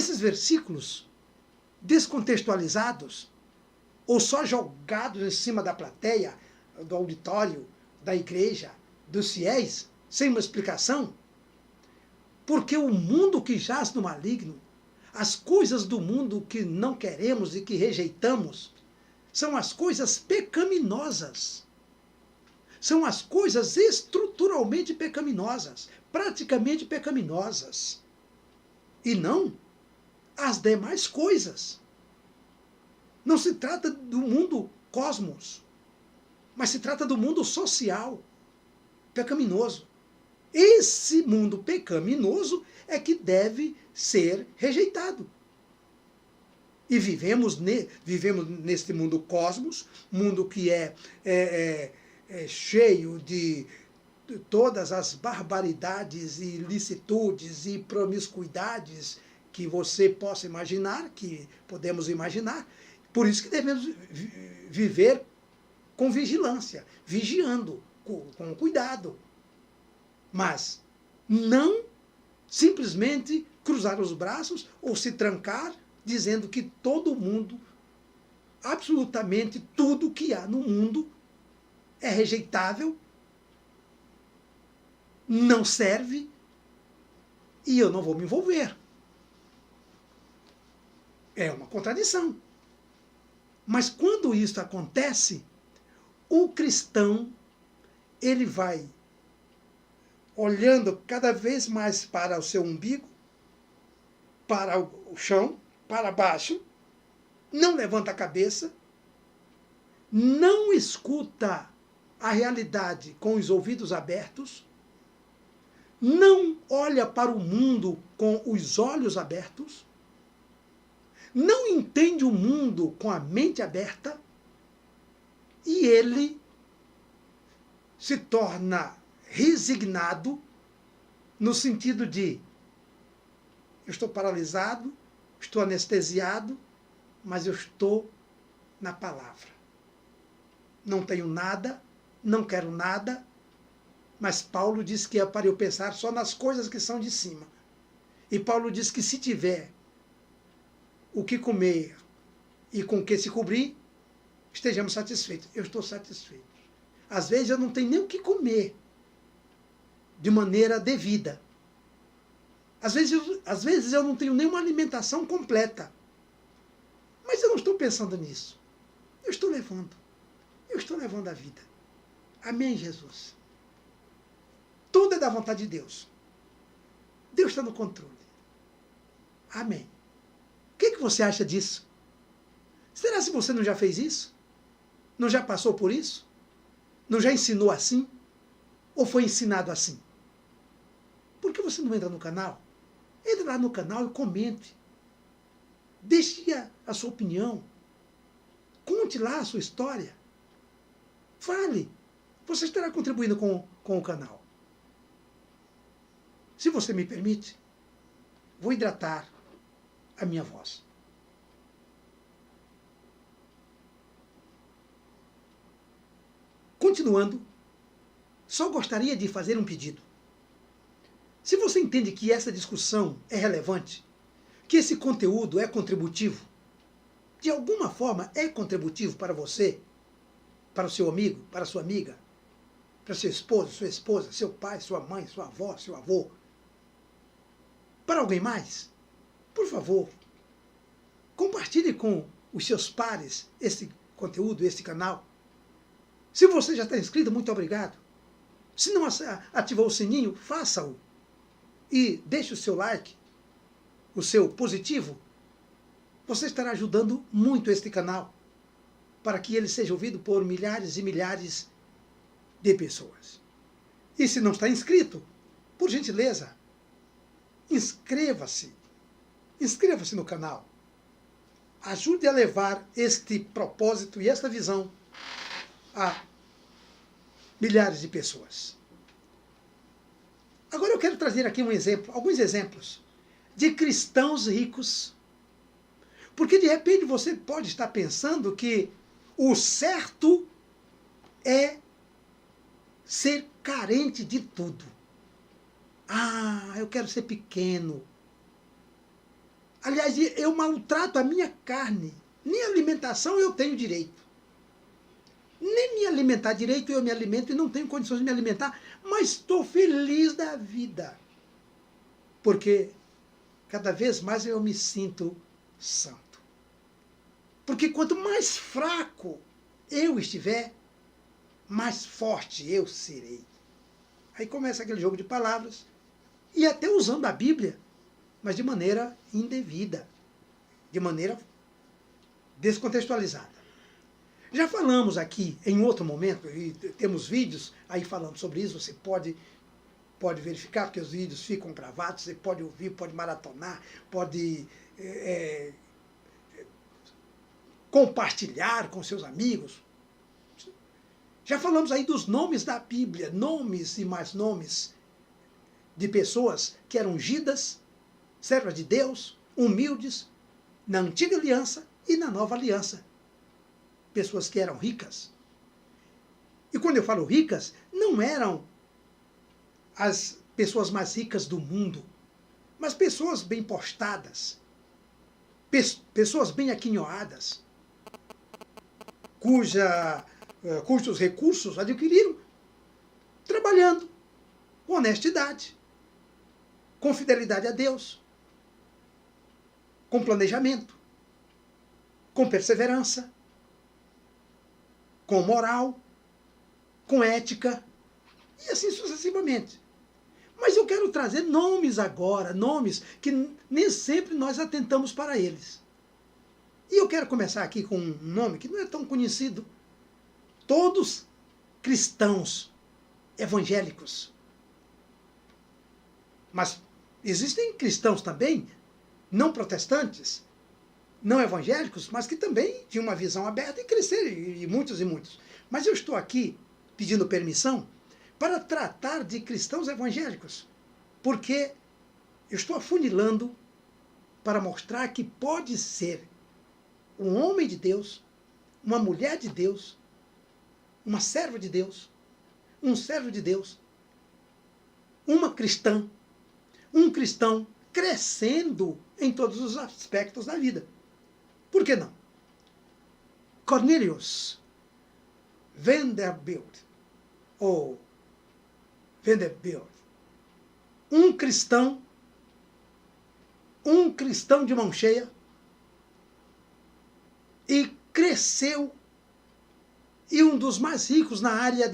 Esses versículos descontextualizados, ou só jogados em cima da plateia, do auditório, da igreja, dos fiéis, sem uma explicação, porque o mundo que jaz no maligno, as coisas do mundo que não queremos e que rejeitamos, são as coisas pecaminosas. São as coisas estruturalmente pecaminosas, praticamente pecaminosas. E não as demais coisas. Não se trata do mundo cosmos, mas se trata do mundo social, pecaminoso. Esse mundo pecaminoso é que deve ser rejeitado. E vivemos neste mundo cosmos, mundo que é cheio de todas as barbaridades e ilicitudes e promiscuidades que você possa imaginar, que podemos imaginar. Por isso que devemos viver com vigilância, vigiando, com cuidado. Mas não simplesmente cruzar os braços ou se trancar dizendo que todo mundo, absolutamente tudo que há no mundo é rejeitável, não serve e eu não vou me envolver. É uma contradição. Mas quando isso acontece, o cristão, ele vai olhando cada vez mais para o seu umbigo, para o chão, para baixo, não levanta a cabeça, não escuta a realidade com os ouvidos abertos, não olha para o mundo com os olhos abertos, não entende o mundo com a mente aberta, e ele se torna resignado no sentido de eu estou paralisado, estou anestesiado, mas eu estou na palavra. Não tenho nada, não quero nada, mas Paulo diz que é para eu pensar só nas coisas que são de cima. E Paulo diz que se tiver o que comer e com o que se cobrir, estejamos satisfeitos. Eu estou satisfeito. Às vezes eu não tenho nem o que comer de maneira devida. Às vezes eu não tenho nenhuma alimentação completa. Mas eu não estou pensando nisso. Eu estou levando a vida. Amém, Jesus? Tudo é da vontade de Deus. Deus está no controle. Amém. O que você acha disso? Será se você não já fez isso? Não já passou por isso? Não já ensinou assim? Ou foi ensinado assim? Por que você não entra no canal? Entre lá no canal e comente. Deixe a sua opinião. Conte lá a sua história. Fale. Você estará contribuindo com o canal. Se você me permite, vou hidratar a minha voz. Continuando, só gostaria de fazer um pedido. Se você entende que essa discussão é relevante, que esse conteúdo é contributivo, de alguma forma é contributivo para você, para o seu amigo, para a sua amiga, para seu esposo, sua esposa, seu pai, sua mãe, sua avó, seu avô, para alguém mais, por favor, compartilhe com os seus pares esse conteúdo, esse canal. Se você já está inscrito, muito obrigado. Se não ativou o sininho, faça-o. E deixe o seu like, o seu positivo. Você estará ajudando muito este canal para que ele seja ouvido por milhares e milhares de pessoas. E se não está inscrito, por gentileza, inscreva-se. Inscreva-se no canal. Ajude a levar este propósito e esta visão a milhares de pessoas. Agora eu quero trazer aqui alguns exemplos de cristãos ricos. Porque de repente você pode estar pensando que o certo é ser carente de tudo. Ah, eu quero ser pequeno. Aliás, eu maltrato a minha carne. Nem alimentação eu tenho direito. Nem me alimentar direito eu me alimento e não tenho condições de me alimentar, mas estou feliz da vida. Porque cada vez mais eu me sinto santo. Porque quanto mais fraco eu estiver, mais forte eu serei. Aí começa aquele jogo de palavras, e até usando a Bíblia, mas de maneira indevida, de maneira descontextualizada. Já falamos aqui em outro momento, e temos vídeos aí falando sobre isso, você pode verificar, porque os vídeos ficam gravados, você pode ouvir, pode maratonar, pode compartilhar com seus amigos. Já falamos aí dos nomes da Bíblia, nomes e mais nomes de pessoas que eram ungidas, servas de Deus, humildes, na antiga aliança e na nova aliança. Pessoas que eram ricas. E quando eu falo ricas, não eram as pessoas mais ricas do mundo, mas pessoas bem postadas, pessoas bem aquinhoadas, cujos recursos adquiriram trabalhando com honestidade, com fidelidade a Deus, com planejamento, com perseverança, com moral, com ética, e assim sucessivamente. Mas eu quero trazer nomes agora, nomes que nem sempre nós atentamos para eles. E eu quero começar aqui com um nome que não é tão conhecido. Todos cristãos evangélicos. Mas existem cristãos também, não protestantes, não evangélicos, mas que também tinham uma visão aberta e cresceram, e muitos e muitos. Mas eu estou aqui pedindo permissão para tratar de cristãos evangélicos, porque eu estou afunilando para mostrar que pode ser um homem de Deus, uma mulher de Deus, uma serva de Deus, um servo de Deus, uma cristã, um cristão crescendo em todos os aspectos da vida. Por que não? Cornelius Vanderbilt, ou Vanderbilt, um cristão de mão cheia, e cresceu, e um dos mais ricos na área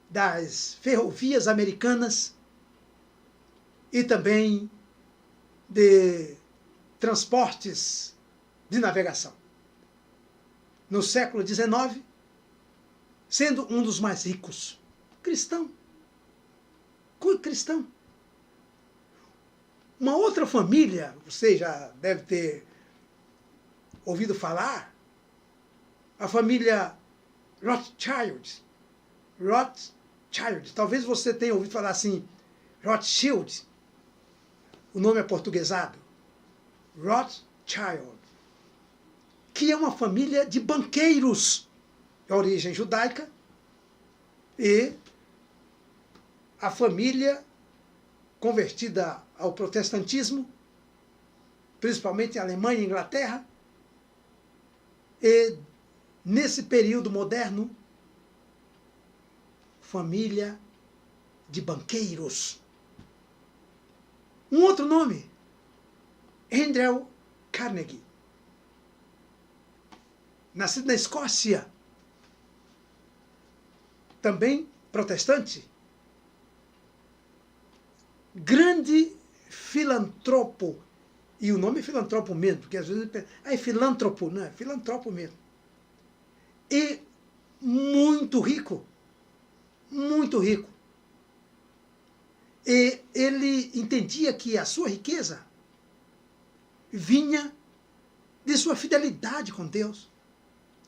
das ferrovias americanas e também de transportes de navegação. No século XIX, sendo um dos mais ricos. Cristão. Cristão. Uma outra família, você já deve ter ouvido falar, a família Rothschild. Rothschild. Talvez você tenha ouvido falar assim, Rothschild. O nome é portuguesado. Rothschild. Que é uma família de banqueiros de origem judaica, e a família convertida ao protestantismo, principalmente em Alemanha e Inglaterra, e nesse período moderno, família de banqueiros. Um outro nome, Andrew Carnegie, nascido na Escócia, também protestante, grande filantropo, e o nome é filantropo mesmo, porque às vezes é filântropo, não é? Filantropo mesmo. E muito rico, muito rico. E ele entendia que a sua riqueza vinha de sua fidelidade com Deus,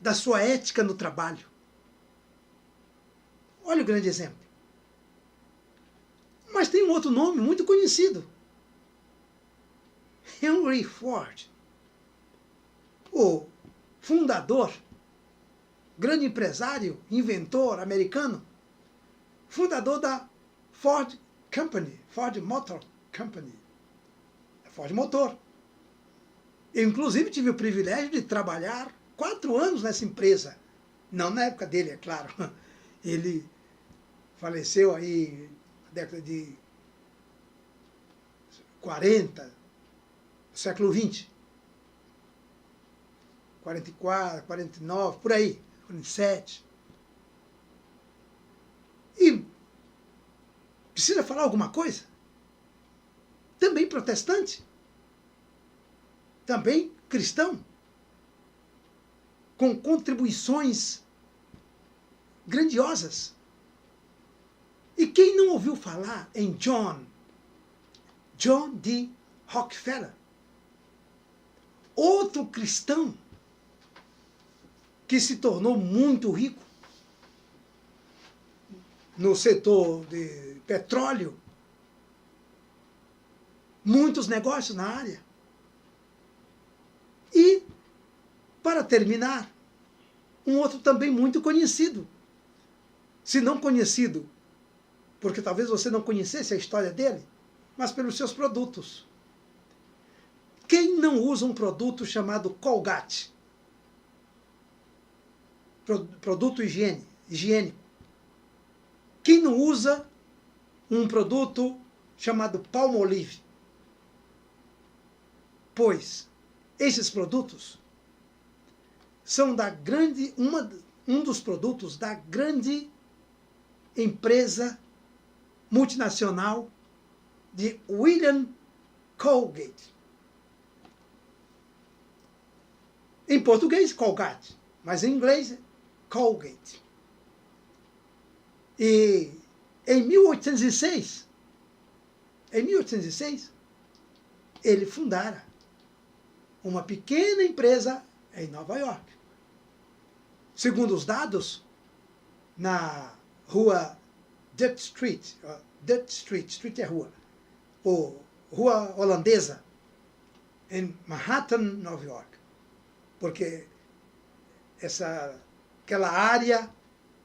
da sua ética no trabalho. Olha o grande exemplo. Mas tem um outro nome muito conhecido. Henry Ford, o fundador, grande empresário, inventor americano, fundador da Ford Company, Ford Motor Company, Ford Motor, Eu, inclusive, tive o privilégio de trabalhar 4 anos nessa empresa. Não na época dele, é claro. Ele faleceu aí na década de 40, século XX. 44, 49, por aí, 47. E precisa falar alguma coisa? Também protestante. Também cristão. Com contribuições grandiosas. E quem não ouviu falar em John D. Rockefeller? Outro cristão que se tornou muito rico no setor de petróleo, muitos negócios na área. E, para terminar, um outro também muito conhecido. Se não conhecido, porque talvez você não conhecesse a história dele, mas pelos seus produtos. Quem não usa um produto chamado Colgate? Produto higiênico. Quem não usa um produto chamado Palmolive? Pois esses produtos são um dos produtos da grande empresa multinacional de William Colgate. Em português, Colgate, mas em inglês, Colgate. E em 1806, ele fundara uma pequena empresa em Nova York. Segundo os dados, na rua Dutch Street é rua, ou Rua Holandesa, em Manhattan, Nova York. Porque aquela área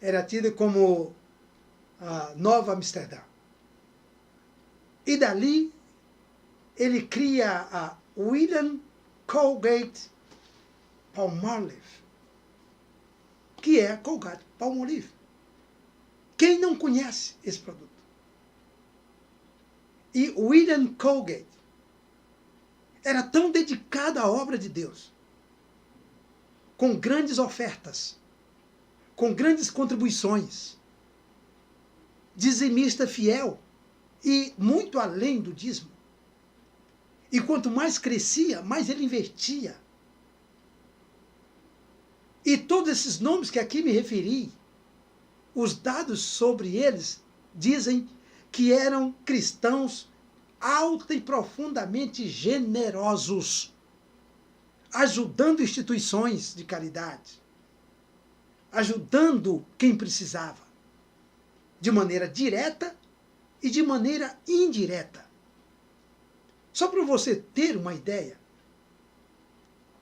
era tida como a Nova Amsterdã. E dali ele cria a William Colgate Palmolive, que é Colgate Palmolive. Quem não conhece esse produto? E William Colgate era tão dedicado à obra de Deus, com grandes ofertas, com grandes contribuições, dizimista fiel e muito além do dízimo. E quanto mais crescia, mais ele investia. E todos esses nomes que aqui me referi, os dados sobre eles dizem que eram cristãos alta e profundamente generosos, ajudando instituições de caridade, ajudando quem precisava, de maneira direta e de maneira indireta. Só para você ter uma ideia,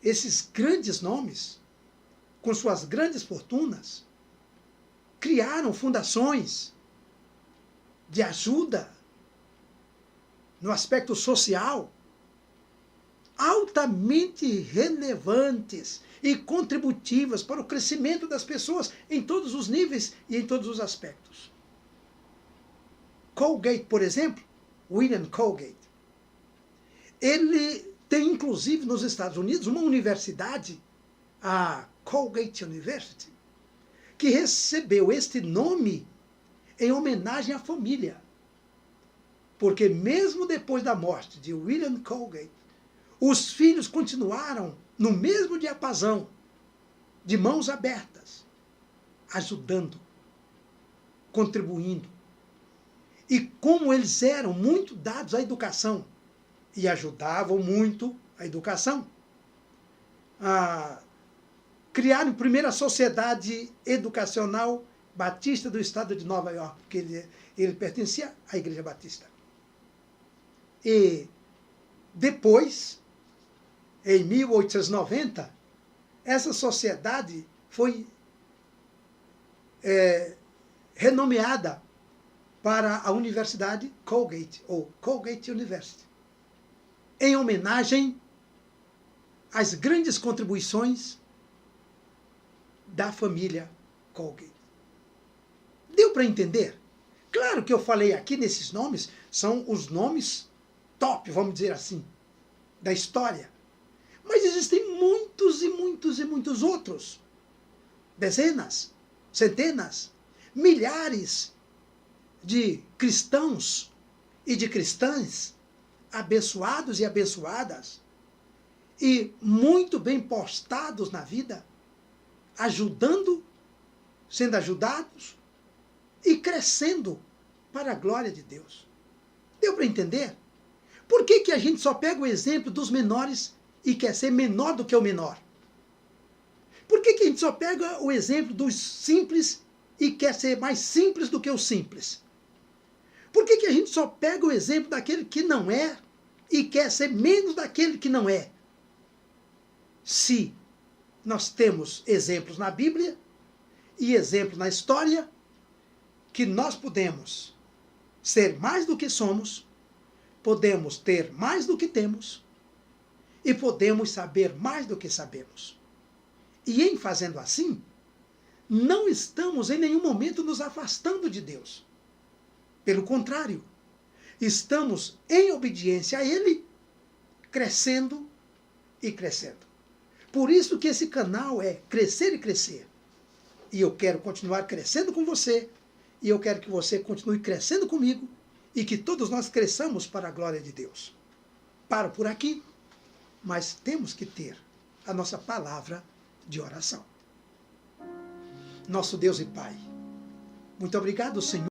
esses grandes nomes, com suas grandes fortunas, criaram fundações de ajuda no aspecto social, altamente relevantes e contributivas para o crescimento das pessoas em todos os níveis e em todos os aspectos. Colgate, por exemplo, William Colgate, ele tem inclusive nos Estados Unidos uma universidade, a Colgate University, que recebeu este nome em homenagem à família. Porque mesmo depois da morte de William Colgate, os filhos continuaram no mesmo diapasão, de mãos abertas, ajudando, contribuindo. E como eles eram muito dados à educação e ajudavam muito a educação, criaram a primeira sociedade educacional batista do estado de Nova York, porque ele pertencia à Igreja Batista. E depois, em 1890, essa sociedade foi renomeada para a Universidade Colgate, ou Colgate University, em homenagem as grandes contribuições da família Colgate. Deu para entender? Claro que eu falei aqui nesses nomes, são os nomes top, vamos dizer assim, da história. Mas existem muitos e muitos e muitos outros. Dezenas, centenas, milhares de cristãos e de cristãs abençoados e abençoadas e muito bem postados na vida, ajudando, sendo ajudados e crescendo para a glória de Deus. Deu para entender? Por que que a gente só pega o exemplo dos menores e quer ser menor do que o menor? Por que que a gente só pega o exemplo dos simples e quer ser mais simples do que os simples? Por que que a gente só pega o exemplo daquele que não é e quer ser menos daquele que não é? Se nós temos exemplos na Bíblia e exemplos na história que nós podemos ser mais do que somos, podemos ter mais do que temos e podemos saber mais do que sabemos. E em fazendo assim, não estamos em nenhum momento nos afastando de Deus. Pelo contrário, estamos em obediência a Ele, crescendo e crescendo. Por isso que esse canal é crescer e crescer. E eu quero continuar crescendo com você, e eu quero que você continue crescendo comigo, e que todos nós cresçamos para a glória de Deus. Paro por aqui, mas temos que ter a nossa palavra de oração. Nosso Deus e Pai, muito obrigado, Senhor.